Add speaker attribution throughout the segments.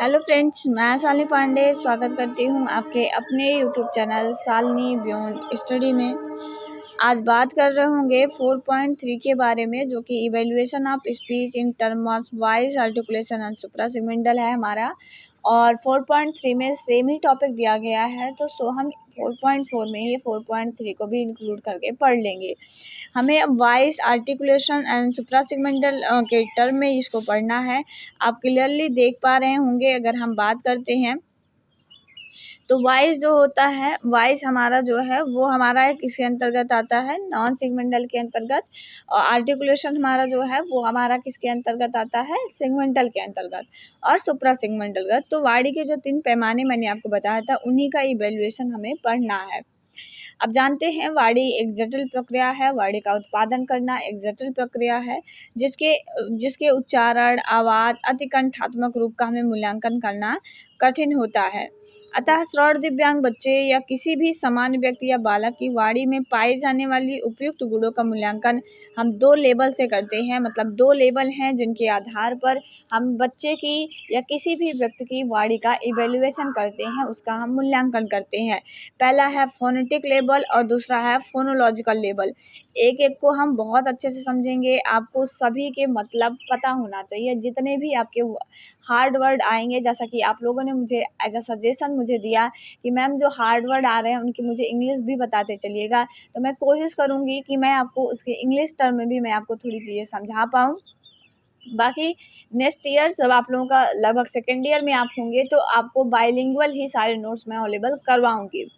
Speaker 1: Hello friends, मैं शालिनी पांडे स्वागत करती हूँ आपके अपने YouTube channel Shalini beyond study में। आज बात कर रहे होंगे 4.3 के बारे में, जो कि evaluation of speech in term of voice articulation and suprasegmental है हमारा। और 4.3 में सेम ही टॉपिक दिया गया है, तो हम 4.4 में ये 4.3 को भी इंक्लूड करके पढ़ लेंगे। हमें अब वॉइस आर्टिकुलेशन एंड सुप्रासेगमेंटल के टर्म में इसको पढ़ना है। आप क्लियरली देख पा रहे होंगे। अगर हम बात करते हैं तो वॉइस जो होता है, वॉइस हमारा जो है वो हमारा एक इसके अंतर्गत आता है, नॉन सेगमेंटल के अंतर्गत। और आर्टिकुलेशन हमारा जो है वो हमारा किसके अंतर्गत आता है, सेगमेंटल के अंतर्गत और सुप्रा सेगमेंटल। तो वाणी के जो 3 पैमाने मैंने आपको बताया था, उन्हीं का इवेल्युएशन हमें पढ़ना है। अब जानते हैं, वाणी एक जटिल प्रक्रिया है। वाणी का उत्पादन करना एक जटिल प्रक्रिया है, जिसके उच्चारण, आवाज़, अतिकंठात्मक रूप का हमें मूल्यांकन करना कठिन होता है। अतः श्रवण दिव्यांग बच्चे या किसी भी सामान्य व्यक्ति या बालक की वाणी में पाई जाने वाली उपयुक्त गुणों का मूल्यांकन हम 2 लेवल से करते हैं। मतलब 2 लेवल हैं जिनके आधार पर हम बच्चे की या किसी भी व्यक्ति की वाणी का इवेल्युएशन करते हैं, उसका हम मूल्यांकन करते हैं। पहला है फोनेटिक लेवल और दूसरा है फोनोलॉजिकल लेवल। एक एक को हम बहुत अच्छे से समझेंगे। आपको सभी के मतलब पता होना चाहिए। जितने भी आपके हार्ड वर्ड आएंगे, जैसा कि आप लोगों ने मुझे एज अ सजेशन मुझे दिया कि मैम जो हार्ड वर्ड आ रहे हैं उनकी मुझे इंग्लिश भी बताते चलिएगा, तो मैं कोशिश करूँगी कि मैं आपको उसके इंग्लिश टर्म में भी मैं आपको थोड़ी चीज़ें समझा पाऊँ। बाकी नेक्स्ट ईयर जब आप लोगों का लगभग सेकेंड ईयर में आप होंगे, तो आपको बाइलिंगुअल ही सारे नोट्स मैं अवेलेबल करवाऊँगी।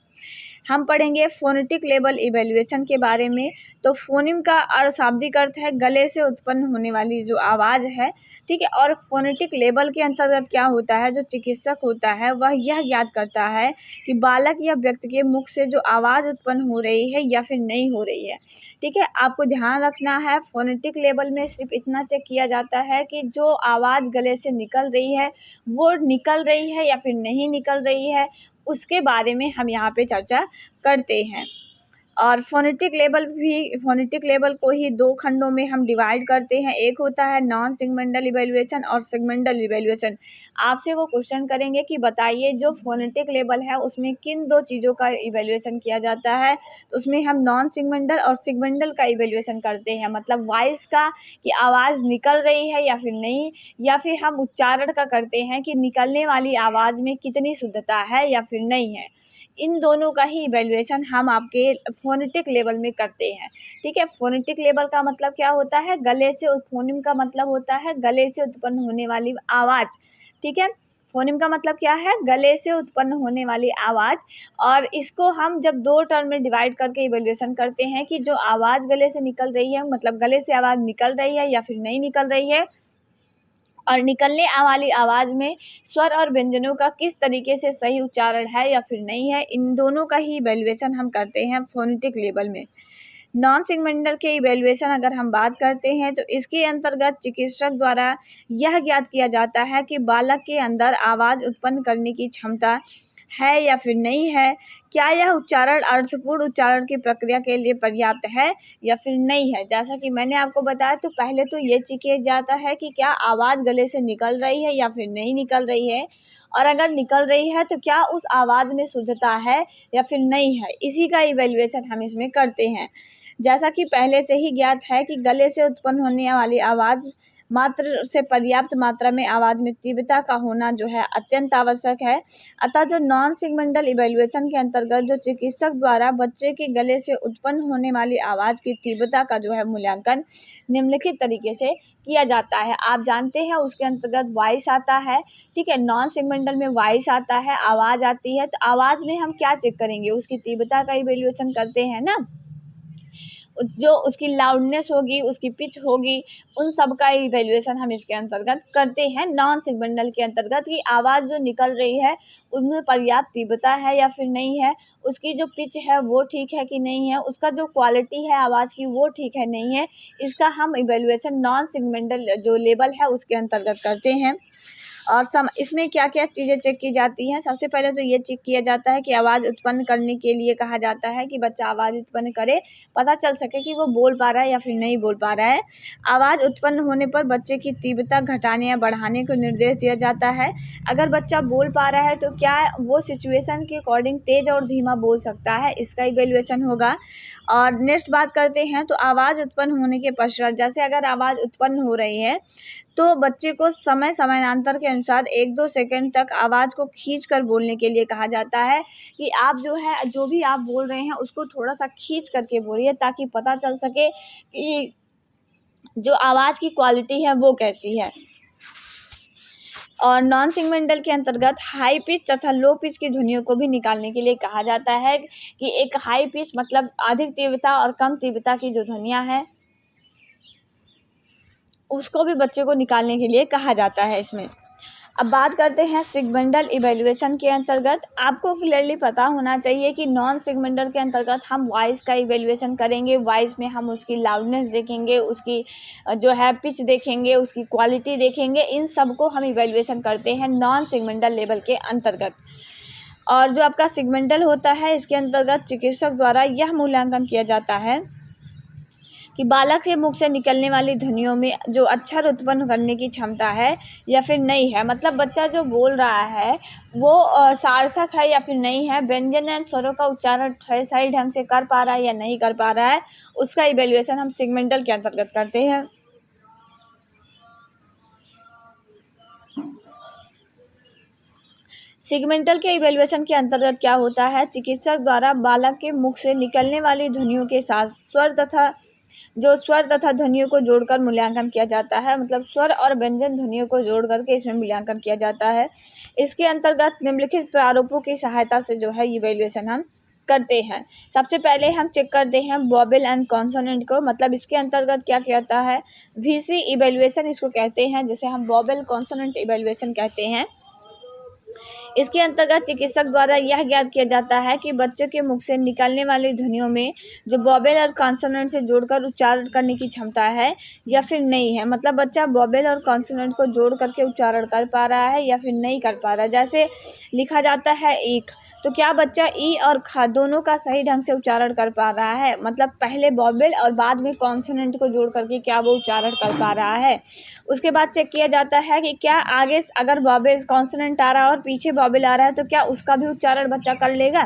Speaker 1: हम पढ़ेंगे फोनेटिक लेवल इवेल्युएशन के बारे में। तो फोनिम का शाब्दिक अर्थ है गले से उत्पन्न होने वाली जो आवाज़ है, ठीक है। और फोनेटिक लेवल के अंतर्गत क्या होता है, जो चिकित्सक होता है वह यह ज्ञात करता है कि बालक या व्यक्ति के मुख से जो आवाज़ उत्पन्न हो रही है या फिर नहीं हो रही है, ठीक है। आपको ध्यान रखना है, फोनेटिक लेवल में सिर्फ इतना चेक किया जाता है कि जो आवाज़ गले से निकल रही है वो निकल रही है या फिर नहीं निकल रही है, उसके बारे में हम यहाँ पे चर्चा करते हैं। और फोनेटिक लेवल को ही 2 खंडों में हम डिवाइड करते हैं। एक होता है नॉन सेगमेंटल इवेल्युएशन और सेगमेंटल इवेल्युएशन। आपसे वो क्वेश्चन करेंगे कि बताइए जो फोनेटिक लेवल है उसमें किन 2 चीज़ों का इवेल्युएशन किया जाता है। तो उसमें हम नॉन सेगमेंटल और सेगमेंटल का इवेल्युएशन करते हैं। मतलब वॉइस का कि आवाज़ निकल रही है या फिर नहीं, या फिर हम उच्चारण का करते हैं कि निकलने वाली आवाज़ में कितनी शुद्धता है या फिर नहीं है। इन दोनों का ही इवेल्युएशन हम आपके फोनेटिक लेवल में करते हैं, ठीक है। फोनेटिक लेवल का मतलब क्या होता है, गले से, फोनिम का मतलब होता है गले से उत्पन्न होने वाली आवाज़, ठीक है। फोनिम का मतलब क्या है, गले से उत्पन्न होने वाली आवाज़। और इसको हम जब 2 टर्म में डिवाइड करके इवेल्युएशन करते हैं कि जो आवाज़ गले से निकल रही है, मतलब गले से आवाज़ निकल रही है या फिर नहीं निकल रही है, और निकलने वाली आवाज़ में स्वर और व्यंजनों का किस तरीके से सही उच्चारण है या फिर नहीं है, इन दोनों का ही इवेल्युएशन हम करते हैं फोनेटिक लेवल में। नॉन सेगमेंटल के इवेल्युएशन अगर हम बात करते हैं, तो इसके अंतर्गत चिकित्सक द्वारा यह ज्ञात किया जाता है कि बालक के अंदर आवाज़ उत्पन्न करने की क्षमता है या फिर नहीं है, क्या यह उच्चारण अर्थपूर्ण उच्चारण की प्रक्रिया के लिए पर्याप्त है या फिर नहीं है। जैसा कि मैंने आपको बताया, तो पहले तो ये चेक किया जाता है कि क्या आवाज़ गले से निकल रही है या फिर नहीं निकल रही है, और अगर निकल रही है तो क्या उस आवाज़ में शुद्धता है या फिर नहीं है। इसी का इवेल्युएशन हम इसमें करते हैं। जैसा कि पहले से ही ज्ञात है कि गले से उत्पन्न होने वाली आवाज़ मात्र से पर्याप्त मात्रा में आवाज़ में तीव्रता का होना जो है अत्यंत आवश्यक है। अतः जो नॉन सेगमेंटल इवेल्युएशन के अंतर्गत जो चिकित्सक द्वारा बच्चे के गले से उत्पन्न होने वाली आवाज़ की तीव्रता का जो है मूल्यांकन निम्नलिखित तरीके से किया जाता है। आप जानते हैं उसके अंतर्गत वॉइस आता है, ठीक है। नॉन सेगमेंटल में वॉइस आता है, आवाज़ आती है। तो आवाज़ में हम क्या चेक करेंगे, उसकी तीव्रता का इवेल्युएशन करते हैं ना, जो उसकी लाउडनेस होगी, उसकी पिच होगी, उन सब का इवेल्युएशन हम इसके अंतर्गत करते हैं नॉन सेगमेंटल के अंतर्गत। कि आवाज़ जो निकल रही है उनमें पर्याप्त तीव्रता है या फिर नहीं है, उसकी जो पिच है वो ठीक है कि नहीं है, उसका जो क्वालिटी है आवाज़ की वो ठीक है नहीं है, इसका हम इवेल्युएशन नॉन सेगमेंटल जो लेवल है उसके अंतर्गत करते हैं। और इसमें क्या क्या चीज़ें चेक की जाती हैं। सबसे पहले तो ये चेक किया जाता है कि आवाज़ उत्पन्न करने के लिए कहा जाता है कि बच्चा आवाज़ उत्पन्न करे, पता चल सके कि वो बोल पा रहा है या फिर नहीं बोल पा रहा है। आवाज़ उत्पन्न होने पर बच्चे की तीव्रता घटाने या बढ़ाने को निर्देश दिया जाता है। अगर बच्चा बोल पा रहा है तो क्या वो सिचुएशन के अकॉर्डिंग तेज़ और धीमा बोल सकता है, इसका इवैल्यूएशन होगा। और नेक्स्ट बात करते हैं तो आवाज़ उत्पन्न होने के पश्चात, जैसे अगर आवाज़ उत्पन्न हो रही है तो बच्चे को समयान्तर के अनुसार 1-2 सेकंड तक आवाज़ को खींच कर बोलने के लिए कहा जाता है कि आप जो भी आप बोल रहे हैं उसको थोड़ा सा खींच करके बोलिए, ताकि पता चल सके कि जो आवाज़ की क्वालिटी है वो कैसी है। और नॉन सिगमेंटल के अंतर्गत हाई पिच तथा लो पिच की ध्वनियों को भी निकालने के लिए कहा जाता है कि एक हाई पिच मतलब अधिक तीव्रता और कम तीव्रता की जो ध्वनियाँ हैं उसको भी बच्चे को निकालने के लिए कहा जाता है इसमें। अब बात करते हैं सिगमेंटल इवैल्यूएशन के अंतर्गत। आपको क्लियरली पता होना चाहिए कि नॉन सिगमेंटल के अंतर्गत हम वॉइस का इवैल्यूएशन करेंगे। वॉइस में हम उसकी लाउडनेस देखेंगे, उसकी जो है पिच देखेंगे, उसकी क्वालिटी देखेंगे, इन सब को हम इवैल्यूएशन करते हैं नॉन सिगमेंटल लेवल के अंतर्गत। और जो आपका सिगमेंटल होता है इसके अंतर्गत चिकित्सक द्वारा यह मूल्यांकन किया जाता है कि बालक के मुख से निकलने वाली ध्वनियों में जो अक्षर उत्पन्न करने की क्षमता है या फिर नहीं है, मतलब बच्चा जो बोल रहा है वो सार्थक है या फिर नहीं है, व्यंजन एवं स्वरों का उच्चारण सही ढंग से कर पा रहा है या नहीं कर पा रहा है, उसका इवैल्यूएशन हम सिगमेंटल के अंतर्गत करते हैं। सिगमेंटल के इवैल्यूएशन के अंतर्गत क्या होता है, चिकित्सक द्वारा बालक के मुख से निकलने वाली ध्वनियों के साथ स्वर तथा ध्वनियों को जोड़कर मूल्यांकन किया जाता है, मतलब स्वर और व्यंजन ध्वनियों को जोड़ करके इसमें मूल्यांकन किया जाता है। इसके अंतर्गत निम्नलिखित प्रारूपों की सहायता से जो है इवैल्यूएशन हम करते हैं। सबसे पहले हम चेक करते हैं वोवेल एंड कॉन्सोनेंट को, मतलब इसके अंतर्गत क्या कहता है, VC इवैल्यूएशन इसको कहते हैं, जिसे हम वोवेल कॉन्सोनेंट इवैल्यूएशन कहते हैं। इसके अंतर्गत चिकित्सक द्वारा यह ज्ञात किया जाता है कि बच्चों के मुख से निकलने वाली ध्वनियों में जो वोवेल और कॉन्सोनेंट से जोड़कर उच्चारण करने की क्षमता है या फिर नहीं है, मतलब बच्चा वोवेल और कॉन्सोनेंट को जोड़ करके उच्चारण कर पा रहा है या फिर नहीं कर पा रहा है। जैसे लिखा जाता है ईख, तो क्या बच्चा ई और ख दोनों का सही ढंग से उच्चारण कर पा रहा है, मतलब पहले वोवेल और बाद में कॉन्सोनेंट को जोड़ करके क्या वो उच्चारण कर पा रहा है। उसके बाद चेक किया जाता है कि क्या आगे अगर वोवेल कॉन्सोनेंट आ रहा है और पीछे वोवेल आ रहा है तो क्या उसका भी उच्चारण बच्चा कर लेगा।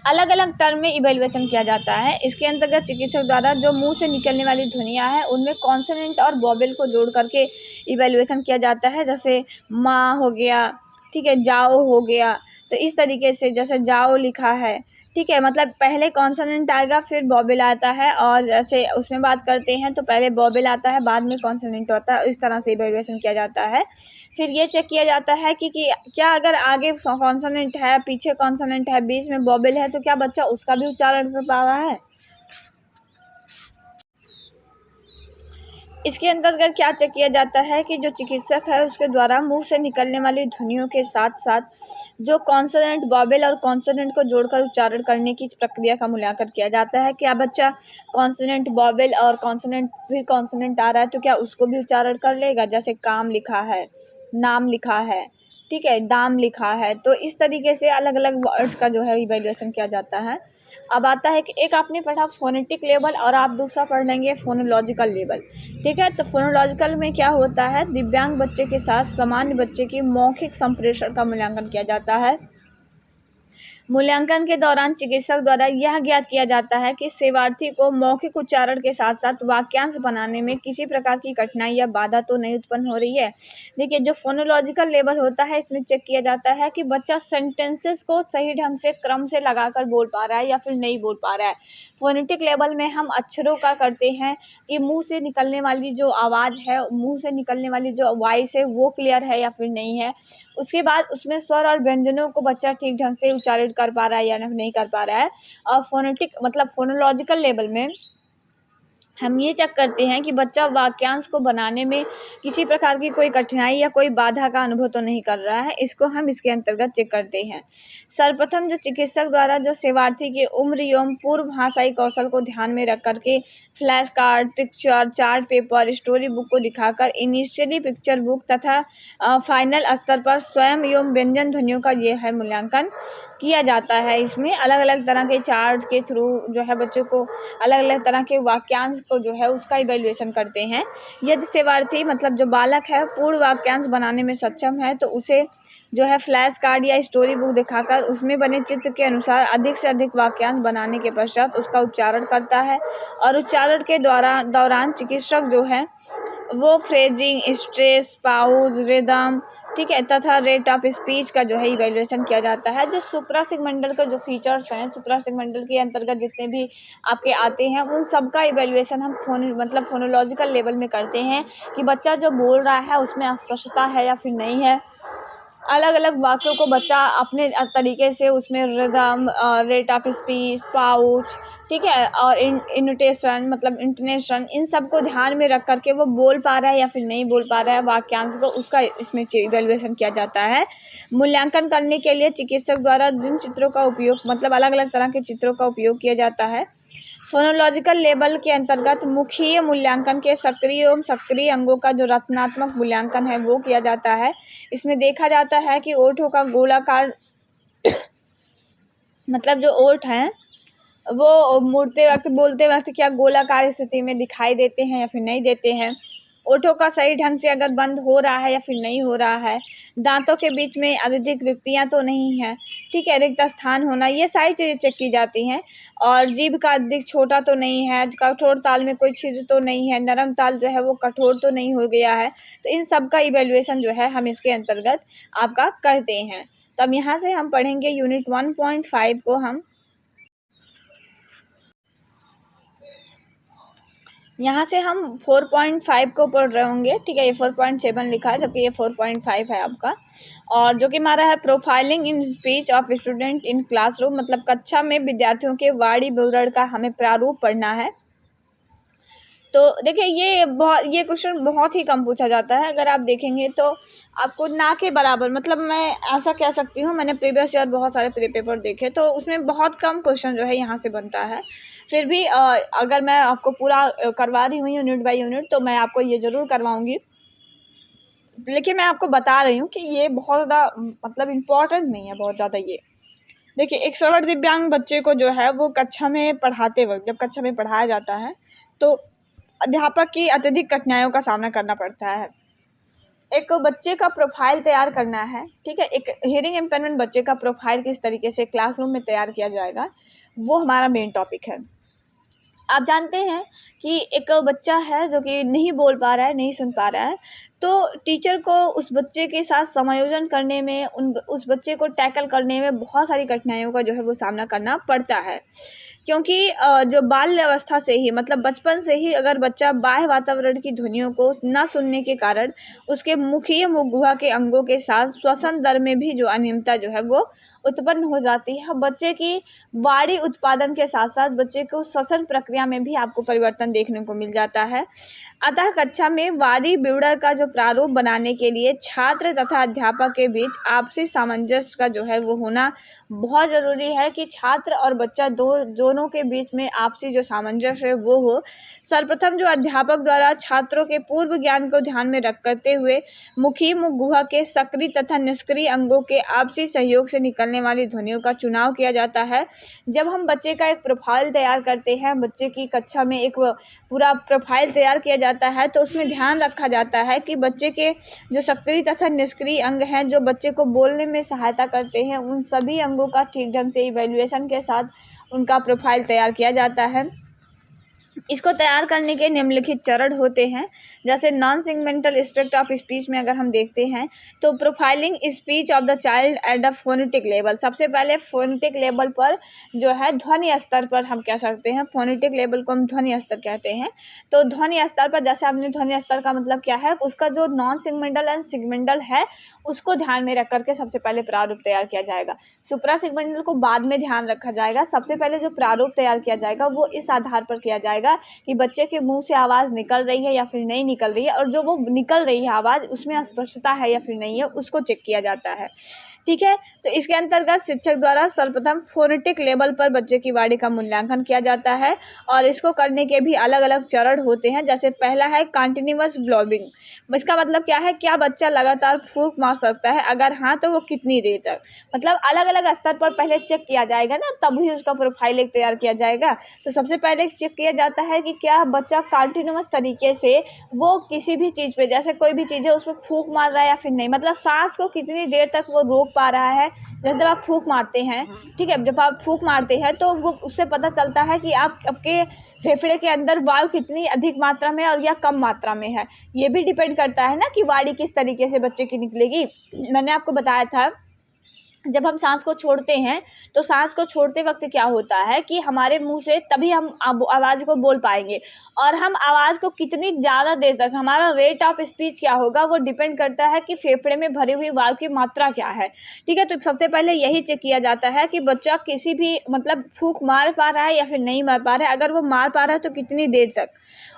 Speaker 1: अलग अलग टर्म में इवैल्यूएशन किया जाता है। इसके अंतर्गत चिकित्सक द्वारा जो मुंह से निकलने वाली ध्वनियाँ हैं उनमें कॉन्सोनेंट और वोवेल को जोड़ करके इवैल्यूएशन किया जाता है। जैसे माँ हो गया, ठीक है, जाओ हो गया, तो इस तरीके से जैसे जाओ लिखा है, ठीक है, मतलब पहले कॉन्सोनेंट आएगा फिर वोवेल आता है, और जैसे उसमें बात करते हैं तो पहले वोवेल आता है बाद में कॉन्सोनेंट होता है, इस तरह से इवैल्यूएशन किया जाता है। फिर ये चेक किया जाता है कि क्या अगर आगे कॉन्सोनेंट है, पीछे कॉन्सोनेंट है, बीच में वोवेल है, तो क्या बच्चा उसका भी उच्चारण कर पा रहा है। इसके अंतर्गत क्या चेक किया जाता है कि जो चिकित्सक है उसके द्वारा मुंह से निकलने वाली ध्वनियों के साथ साथ जो कॉन्सोनेंट वोवेल और कॉन्सोनेंट को जोड़कर उच्चारण करने की प्रक्रिया का मूल्यांकन किया जाता है। क्या बच्चा कॉन्सोनेंट वोवेल और कॉन्सोनेंट फिर कॉन्सोनेंट आ रहा है तो क्या उसको भी उच्चारण कर लेगा। जैसे काम लिखा है, नाम लिखा है, ठीक है, दाम लिखा है, तो इस तरीके से अलग अलग वर्ड्स का जो है इवैल्यूएशन किया जाता है। अब आता है कि एक आपने पढ़ा फोनेटिक लेवल और आप दूसरा पढ़ लेंगे फोनोलॉजिकल लेवल, ठीक है। तो फोनोलॉजिकल में क्या होता है, दिव्यांग बच्चे के साथ सामान्य बच्चे की मौखिक संप्रेषण का मूल्यांकन किया जाता है। मूल्यांकन के दौरान चिकित्सक द्वारा यह ज्ञात किया जाता है कि सेवार्थी को मौखिक उच्चारण के साथ साथ वाक्यांश बनाने में किसी प्रकार की कठिनाई या बाधा तो नहीं उत्पन्न हो रही है। देखिए, जो फोनोलॉजिकल लेवल होता है इसमें चेक किया जाता है कि बच्चा सेंटेंसेस को सही ढंग से क्रम से लगाकर बोल पा रहा है या फिर नहीं बोल पा रहा है। फोनेटिक लेवल में हम अक्षरों का करते हैं कि मुंह से निकलने वाली जो आवाज़ है, मुंह से निकलने वाली जो वॉइस है वो क्लियर है या फिर नहीं है। उसके बाद उसमें स्वर और व्यंजनों को बच्चा ठीक ढंग से उच्चारित कर पा रहा है या नहीं कर पा रहा है। और फोनेटिक मतलब फोनोलॉजिकल लेवल में हम ये चेक करते हैं कि बच्चा वाक्यांश को बनाने में किसी प्रकार की कोई कठिनाई या कोई बाधा का अनुभव तो नहीं कर रहा है, इसको हम इसके अंतर्गत चेक करते हैं। सर्वप्रथम जो चिकित्सक द्वारा जो सेवार्थी की उम्र एवं पूर्व भाषाई कौशल को ध्यान में रख करके flash card, picture, chart paper, story book को दिखाकर इनिशियली पिक्चर बुक तथा फाइनल स्तर पर स्वयं एवं व्यंजन ध्वनियों का ये है मूल्यांकन किया जाता है। इसमें अलग अलग तरह के चार्ट के थ्रू जो है बच्चों को अलग अलग तरह के वाक्यांश को जो है उसका इवैल्यूएशन करते हैं। यदि सेवार्थी मतलब जो बालक है पूर्ण वाक्यांश बनाने में सक्षम है तो उसे जो है फ्लैश कार्ड या स्टोरी बुक दिखाकर उसमें बने चित्र के अनुसार अधिक से अधिक वाक्यांश बनाने के पश्चात उसका उच्चारण करता है और उच्चारण के दौरान चिकित्सक जो है वो फ्रेजिंग, स्ट्रेस, पाउज, रिदम, ठीक है, तथा रेट ऑफ स्पीच का जो है इवैल्यूएशन किया जाता है। जो सुप्रासिग्मेंटल के जो फीचर्स हैं, सुप्रासिग्मेंटल के अंतर्गत जितने भी आपके आते हैं उन सब का इवैल्यूएशन हम फोनोलॉजिकल लेवल में करते हैं कि बच्चा जो बोल रहा है उसमें स्पष्टता है या फिर नहीं है। अलग अलग वाक्यों को बच्चा अपने तरीके से उसमें rhythm, rate of speech, pouch, ठीक है, और इनोटेशन मतलब इंटोनेशन, इन सब को ध्यान में रख करके वो बोल पा रहा है या फिर नहीं बोल पा रहा है वाक्यांश को, उसका इसमें इवैल्यूएशन किया जाता है। मूल्यांकन करने के लिए चिकित्सक द्वारा जिन चित्रों का उपयोग मतलब अलग अलग तरह के चित्रों का उपयोग किया जाता है। फोनोलॉजिकल लेवल के अंतर्गत मुखीय मूल्यांकन के सक्रिय एवं सक्रिय अंगों का जो रचनात्मक मूल्यांकन है वो किया जाता है। इसमें देखा जाता है कि ओठों का गोलाकार मतलब जो ओठ हैं वो मुड़ते वक्त बोलते वक्त क्या गोलाकार स्थिति में दिखाई देते हैं या फिर नहीं देते हैं। ओठों का सही ढंग से अगर बंद हो रहा है या फिर नहीं हो रहा है। दांतों के बीच में अधिक रिक्तियाँ तो नहीं है, ठीक है, रिक्त स्थान होना, ये सारी चीज़ें चेक की जाती हैं। और जीभ का अधिक छोटा तो नहीं है, कठोर ताल में कोई छिद्र तो नहीं है, नरम ताल जो है वो कठोर तो नहीं हो गया है। तो इन सब का इवैल्यूएशन जो है हम इसके अंतर्गत आपका करते हैं। तो अब यहाँ से हम पढ़ेंगे यूनिट 1.5 को हम यहाँ से हम 4.5 को पढ़ रहे होंगे, ठीक है। ये 4.7 लिखा है जबकि ये 4.5 है आपका। और जो कि हमारा है profiling in speech of student in classroom, मतलब कक्षा में विद्यार्थियों के वाणी विवरण का हमें प्रारूप पढ़ना है। तो देखिए ये क्वेश्चन बहुत ही कम पूछा जाता है। अगर आप देखेंगे तो आपको ना के बराबर, मतलब मैं ऐसा कह सकती हूँ, मैंने प्रीवियस ईयर बहुत सारे पेपर देखे तो उसमें बहुत कम क्वेश्चन जो है यहाँ से बनता है। फिर भी अगर मैं आपको पूरा करवा रही हूँ यूनिट बाय यूनिट तो मैं आपको ये ज़रूर करवाऊँगी, लेकिन मैं आपको बता रही हूँ कि ये बहुत ज़्यादा मतलब इम्पोर्टेंट नहीं है बहुत ज़्यादा। ये देखिए, एक श्रवण दिव्यांग बच्चे को जो है वो कक्षा में पढ़ाते वक्त, जब कक्षा में पढ़ाया जाता है तो अध्यापक की अत्यधिक कठिनाइयों का सामना करना पड़ता है। एक बच्चे का प्रोफाइल तैयार करना है, ठीक है, एक हियरिंग इम्पेयरमेंट बच्चे का प्रोफाइल किस तरीके से क्लासरूम में तैयार किया जाएगा वो हमारा मेन टॉपिक है। आप जानते हैं कि एक बच्चा है जो कि नहीं बोल पा रहा है, नहीं सुन पा रहा है, तो टीचर को उस बच्चे के साथ समायोजन करने में, उस बच्चे को टैकल करने में बहुत सारी कठिनाइयों का जो है वो सामना करना पड़ता है। क्योंकि जो बाल्य अवस्था से ही मतलब बचपन से ही अगर बच्चा बाह्य वातावरण की ध्वनियों को न सुनने के कारण उसके मुखीय मुख गुहा के अंगों के साथ श्वसन दर में भी जो अनियमितता जो है वो उत्पन्न हो जाती है। बच्चे की वाणी उत्पादन के साथ साथ बच्चे को श्वसन प्रक्रिया में भी आपको परिवर्तन देखने को मिल जाता है। अतः कक्षा में वाणी विवरण का जो प्रारूप बनाने के लिए छात्र तथा अध्यापक के बीच आपसी सामंजस्य का जो है वो होना बहुत ज़रूरी है कि छात्र और बच्चा दोनों के बीच में आपसी जो सामंजस्य है वो हो। सर्वप्रथम जो अध्यापक द्वारा छात्रों के पूर्व ज्ञान को ध्यान में रख करते हुए मुखी मुख गुहा के सक्रिय तथा निष्क्रिय अंगों के आपसी सहयोग से निकलने वाली ध्वनियों का चुनाव किया जाता है। जब हम बच्चे का एक प्रोफाइल तैयार करते हैं, बच्चे की कक्षा में एक पूरा प्रोफाइल तैयार किया जाता है तो उसमें ध्यान रखा जाता है कि बच्चे के जो सक्रिय तथा निष्क्रिय अंग हैं जो बच्चे को बोलने में सहायता करते हैं उन सभी अंगों का ठीक ढंग से इवैल्यूएशन के साथ उनका प्रोफाइल तैयार किया जाता है। इसको तैयार करने के निम्नलिखित चरण होते हैं। जैसे non segmental aspect of speech में अगर हम देखते हैं तो profiling speech of the child at the phonetic level, सबसे पहले फोनेटिक लेवल पर जो है ध्वनि स्तर पर हम कह सकते हैं, फोनेटिक लेवल को हम ध्वनि स्तर कहते हैं। तो ध्वनि स्तर पर जैसे आपने ध्वनि स्तर का मतलब क्या है, उसका जो नॉन सेगमेंटल एंड सेगमेंटल है उसको ध्यान में रख करके सबसे पहले प्रारूप तैयार किया जाएगा। सुप्रा सेगमेंटल को बाद में ध्यान रखा जाएगा। सबसे पहले जो प्रारूप तैयार किया जाएगा वो इस आधार पर किया जाएगा कि बच्चे के मुंह से आवाज़ निकल रही है या फिर नहीं निकल रही है, और जो वो निकल रही है आवाज़ उसमें स्पष्टता है या फिर नहीं है, उसको चेक किया जाता है। ठीक है, तो इसके अंतर्गत शिक्षक द्वारा सर्वप्रथम फोनेटिक लेवल पर बच्चे की वाणी का मूल्यांकन किया जाता है, और इसको करने के भी अलग अलग चरण होते हैं। जैसे पहला है कंटिन्यूअस ब्लॉबिंग। इसका मतलब क्या है, क्या बच्चा लगातार फूंक मार सकता है, अगर हाँ तो वो कितनी देर तक। मतलब अलग अलग स्तर पर पहले चेक किया जाएगा ना, तभी उसका प्रोफाइल एक तैयार किया जाएगा। तो सबसे पहले चेक किया जाता है कि क्या बच्चा कंटिन्यूअस तरीके से वो किसी भी चीज़ पे, जैसे कोई भी चीज़ है उसमें फूंक मार रहा है या फिर नहीं, मतलब सांस को कितनी देर तक वो रोक पा रहा है। जैसे जब आप फूंक मारते हैं, ठीक है, जब आप फूंक मारते हैं तो वो उससे पता चलता है कि आपके फेफड़े के अंदर वायु कितनी अधिक मात्रा में और या कम मात्रा में है। ये भी डिपेंड करता है ना कि वाणी किस तरीके से बच्चे की निकलेगी। मैंने आपको बताया था जब हम सांस को छोड़ते हैं तो सांस को छोड़ते वक्त क्या होता है कि हमारे मुंह से तभी हम आवाज़ को बोल पाएंगे, और हम आवाज़ को कितनी ज़्यादा देर तक, हमारा रेट ऑफ स्पीच क्या होगा वो डिपेंड करता है कि फेफड़े में भरी हुई वायु की मात्रा क्या है। ठीक है, तो सबसे पहले यही चेक किया जाता है कि बच्चा किसी भी मतलब फूंक मार पा रहा है या फिर नहीं मार पा रहा है, अगर वो मार पा रहा है तो कितनी देर तक।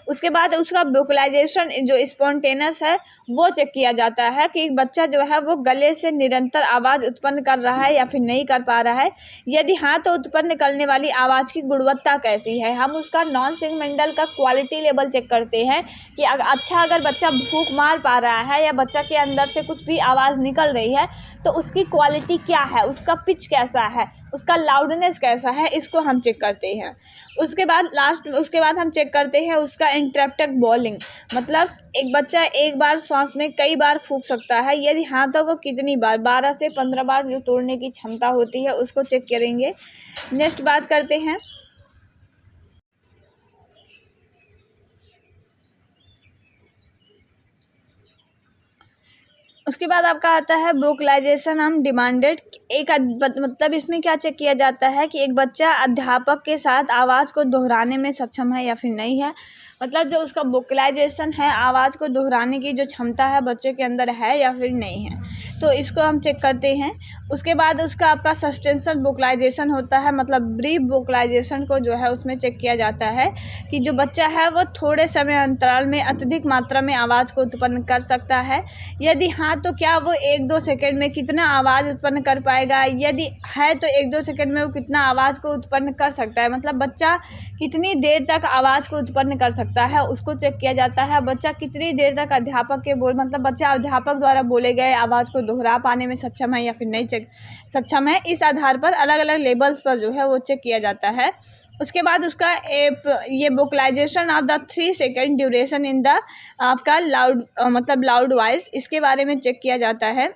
Speaker 1: उसके बाद उसका वोकलाइजेशन जो स्पॉन्टेनियस है वो चेक किया जाता है कि बच्चा जो है वो गले से निरंतर आवाज़ उत्पन्न कर रहा है या फिर नहीं कर पा रहा है। यदि हाँ तो उत्पन्न करने वाली आवाज़ की गुणवत्ता कैसी है। हम उसका नॉन सिगमेंटल का क्वालिटी लेवल चेक करते हैं कि अच्छा अगर बच्चा फूंक मार पा रहा है या बच्चा के अंदर से कुछ भी आवाज़ निकल रही है तो उसकी क्वालिटी क्या है, उसका पिच कैसा है, उसका लाउडनेस कैसा है, इसको हम चेक करते हैं। उसके बाद हम चेक करते हैं उसका इंटरप्टेड बॉलिंग, मतलब एक बच्चा एक बार श्वास में कई बार फूंक सकता है, यदि हाँ तो वो कितनी बार, 12 से 15 बार जो तोड़ने की क्षमता होती है उसको चेक करेंगे। नेक्स्ट बात करते हैं उसके बाद आपका आता है वोकलाइजेशन हम डिमांडेड। एक मतलब इसमें क्या चेक किया जाता है कि एक बच्चा अध्यापक के साथ आवाज़ को दोहराने में सक्षम है या फिर नहीं है। मतलब जो उसका वोकलाइजेशन है, आवाज़ को दोहराने की जो क्षमता है बच्चे के अंदर है या फिर नहीं है, तो इसको हम चेक करते हैं। उसके बाद उसका आपका सस्टेंशन वोकलाइजेशन होता है, मतलब ब्रीफ वोकलाइजेशन को जो है उसमें चेक किया जाता है कि जो बच्चा है वो थोड़े समय अंतराल में अत्यधिक मात्रा में आवाज़ को उत्पन्न कर सकता है। यदि हाँ तो क्या वो 1-2 सेकंड में कितना आवाज़ उत्पन्न कर पाएगा, यदि है तो 1-2 सेकंड में वो कितना आवाज़ को उत्पन्न कर सकता है, मतलब बच्चा कितनी देर तक आवाज़ को उत्पन्न कर सकता है उसको चेक किया जाता है। बच्चा कितनी देर तक अध्यापक के मतलब बच्चा अध्यापक द्वारा बोले गए आवाज़ को दोहरा पाने में सक्षम है या फिर नहीं सक्षम है, इस आधार पर अलग अलग लेवल्स पर जो है वो चेक किया जाता है। उसके बाद उसका ये vocalisation of the 3 second duration in the आपका लाउड मतलब लाउड वॉइस, इसके बारे में चेक किया जाता है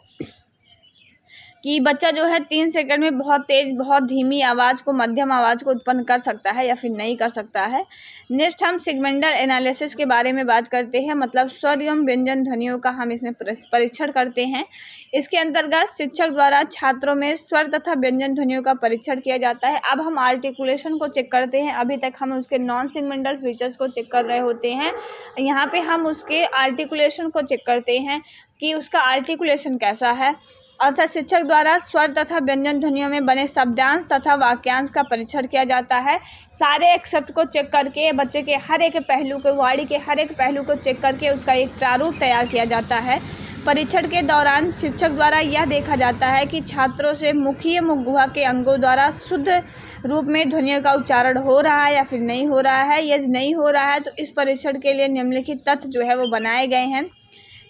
Speaker 1: कि बच्चा जो है 3 सेकंड में बहुत तेज़ बहुत धीमी आवाज़ को, मध्यम आवाज़ को उत्पन्न कर सकता है या फिर नहीं कर सकता है। नेक्स्ट हम सेगमेंटल एनालिसिस के बारे में बात करते हैं, मतलब स्वर एवं व्यंजन ध्वनियों का हम इसमें परीक्षण करते हैं। इसके अंतर्गत शिक्षक द्वारा छात्रों में स्वर तथा व्यंजन ध्वनियों का परीक्षण किया जाता है। अब हम आर्टिकुलेशन को चेक करते हैं, अभी तक हम उसके नॉन सेगमेंटल फीचर्स को चेक कर रहे होते हैं, यहाँ पे हम उसके आर्टिकुलेशन को चेक करते हैं कि उसका आर्टिकुलेशन कैसा है। अर्थात शिक्षक द्वारा स्वर तथा व्यंजन ध्वनियों में बने शब्दांश तथा वाक्यांश का परीक्षण किया जाता है। सारे एक शब्द को चेक करके बच्चे के हर एक पहलू को, वाणी के हर एक पहलू को चेक करके उसका एक प्रारूप तैयार किया जाता है। परीक्षण के दौरान शिक्षक द्वारा यह देखा जाता है कि छात्रों से मुखीय मुखगुहा के अंगों द्वारा शुद्ध रूप में ध्वनियों का उच्चारण हो रहा है या फिर नहीं हो रहा है। यदि नहीं हो रहा है तो इस परीक्षण के लिए निम्नलिखित तथ्य जो है वो बनाए गए हैं।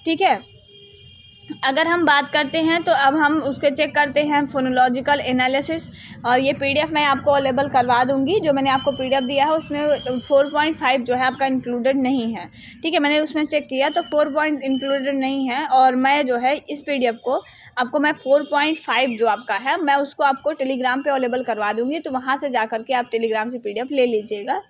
Speaker 1: ठीक है, अगर हम बात करते हैं तो अब हम उसके चेक करते हैं फोनोलॉजिकल एनालिसिस, और ये पीडीएफ मैं आपको अवेलेबल करवा दूंगी। जो मैंने आपको पीडीएफ दिया है उसमें 4.5 जो है आपका इंक्लूडेड नहीं है। ठीक है, मैंने उसमें चेक किया तो 4 पॉइंट इंक्लूडेड नहीं है, और मैं जो है इस पीडीएफ को आपको मैं 4.5 जो आपका है मैं उसको आपको टेलीग्राम पे अवेलेबल करवा दूंगी, तो वहाँ से जा करके आप टेलीग्राम से पीडीएफ ले लीजिएगा।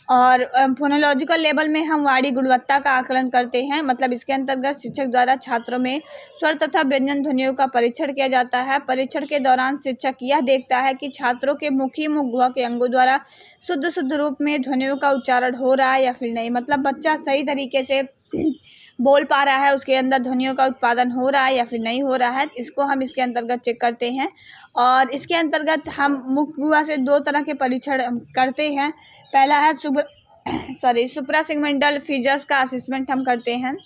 Speaker 1: और फोनोलॉजिकल लेवल में हम वाणी गुणवत्ता का आकलन करते हैं, मतलब इसके अंतर्गत शिक्षक द्वारा छात्रों में स्वर तथा व्यंजन ध्वनियों का परीक्षण किया जाता है। परीक्षण के दौरान शिक्षक यह देखता है कि छात्रों के मुखी मुखगुहा के अंगों द्वारा शुद्ध रूप में ध्वनियों का उच्चारण हो रहा है या फिर नहीं, मतलब बच्चा सही तरीके से बोल पा रहा है, उसके अंदर ध्वनियों का उत्पादन हो रहा है या फिर नहीं हो रहा है, इसको हम इसके अंतर्गत चेक करते हैं। और इसके अंतर्गत हम मुखगुहा से 2 तरह के परीक्षण करते हैं। पहला है सुप्रासेगमेंटल फीचर्स का असेसमेंट हम करते हैं।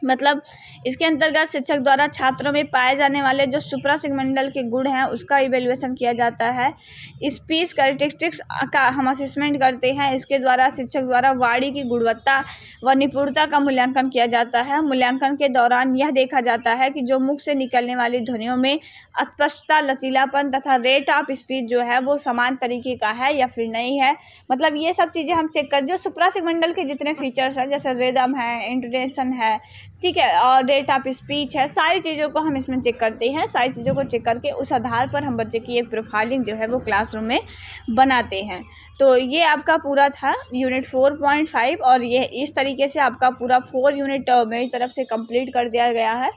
Speaker 1: मतलब इसके अंतर्गत शिक्षक द्वारा छात्रों में पाए जाने वाले जो सुप्रासेगमेंटल के गुण हैं उसका इवेल्युएशन किया जाता है। स्पीच कैरेक्टरिस्टिक्स का हम असेसमेंट करते हैं। इसके द्वारा शिक्षक द्वारा वाणी की गुणवत्ता व निपुणता का मूल्यांकन किया जाता है। मूल्यांकन के दौरान यह देखा जाता है कि जो मुख से निकलने वाली ध्वनियों में स्पष्टता, लचीलापन तथा रेट ऑफ स्पीच जो है वो समान तरीके का है या फिर नहीं है। मतलब ये सब चीज़ें हम चेक कर, जो सुप्रासेगमेंटल के जितने फीचर्स हैं जैसे रिदम है, इंटोनेशन है, ठीक है, और रेट ऑफ स्पीच है, सारी चीज़ों को हम इसमें चेक करते हैं। सारी चीज़ों को चेक करके उस आधार पर हम बच्चे की एक प्रोफाइलिंग जो है वो क्लासरूम में बनाते हैं। तो ये आपका पूरा था यूनिट 4.5 और ये इस तरीके से आपका पूरा 4 यूनिट मेरी तरफ से कंप्लीट कर दिया गया है।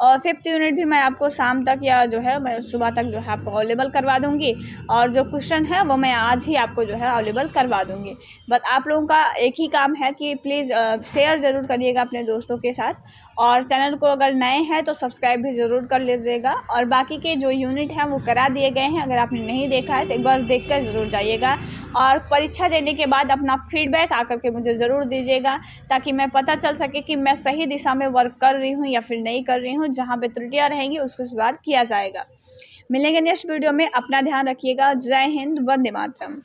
Speaker 1: और 5th यूनिट भी मैं आपको शाम तक या जो है मैं सुबह तक जो है आपको अवेलेबल करवा दूंगी, और जो क्वेश्चन है वो मैं आज ही आपको जो है अवेलेबल करवा दूंगी। बस आप लोगों का एक ही काम है कि प्लीज़ शेयर ज़रूर करिएगा अपने दोस्तों के साथ, और चैनल को अगर नए हैं तो सब्सक्राइब भी ज़रूर कर लीजिएगा। और बाकी के जो यूनिट हैं वो करा दिए गए हैं, अगर आपने नहीं देखा है तो एक बार देख कर ज़रूर जाइएगा। और परीक्षा देने के बाद अपना फीडबैक आकर के मुझे ज़रूर दीजिएगा, ताकि मैं पता चल सके कि मैं सही दिशा में वर्क कर रही हूँ या फिर नहीं कर रही हूँ। जहाँ पे त्रुटियाँ रहेंगी उसको सुधार किया जाएगा। मिलेंगे नेक्स्ट वीडियो में। अपना ध्यान रखिएगा। जय हिंद, वंदे मातरम।